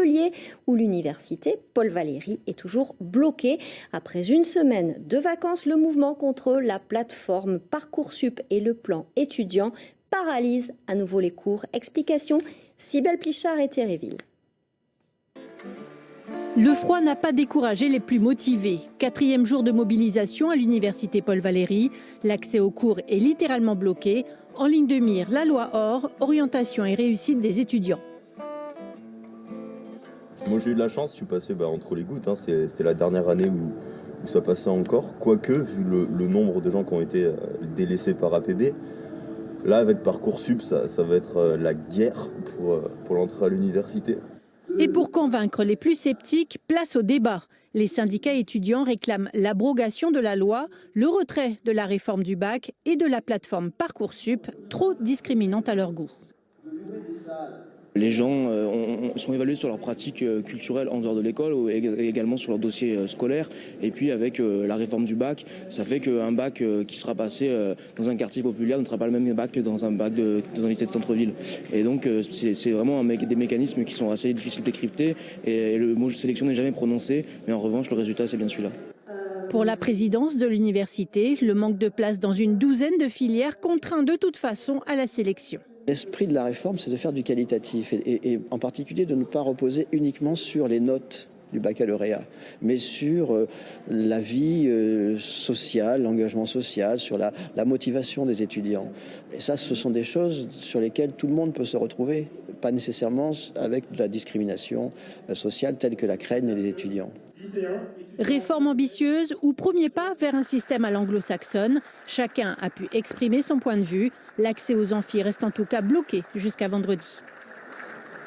Montpellier, où l'université Paul Valéry est toujours bloquée. Après une semaine de vacances, le mouvement contre la plateforme Parcoursup et le plan étudiant paralyse à nouveau les cours. Explication, Cybèle Plichard et Thierry Ville. Le froid n'a pas découragé les plus motivés. 4e jour de mobilisation à l'université Paul Valéry. L'accès aux cours est littéralement bloqué. En ligne de mire, la loi OR, orientation et réussite des étudiants. Moi j'ai eu de la chance, je suis passé entre les gouttes. C'était la dernière année où ça passait encore. Quoique, vu le nombre de gens qui ont été délaissés par APB, là avec Parcoursup, ça va être la guerre pour l'entrée à l'université. Et pour convaincre les plus sceptiques, place au débat. Les syndicats étudiants réclament l'abrogation de la loi, le retrait de la réforme du bac et de la plateforme Parcoursup, trop discriminante à leur goût. Les gens sont évalués sur leurs pratiques culturelles en dehors de l'école et également sur leur dossier scolaire. Et puis avec la réforme du bac, ça fait qu'un bac qui sera passé dans un quartier populaire ne sera pas le même bac que dans un bac dans un lycée de centre-ville. Et donc c'est vraiment des mécanismes qui sont assez difficiles à décrypter. Et le mot sélection n'est jamais prononcé, mais en revanche le résultat c'est bien celui-là. Pour la présidence de l'université, le manque de place dans une douzaine de filières contraint de toute façon à la sélection. L'esprit de la réforme, c'est de faire du qualitatif et en particulier de ne pas reposer uniquement sur les notes du baccalauréat, mais sur la vie sociale, l'engagement social, sur la motivation des étudiants. Et ça, ce sont des choses sur lesquelles tout le monde peut se retrouver, pas nécessairement avec de la discrimination sociale telle que la craignent les étudiants. Réforme ambitieuse ou premier pas vers un système à l'anglo-saxonne, chacun a pu exprimer son point de vue. L'accès aux amphis reste en tout cas bloqué jusqu'à vendredi.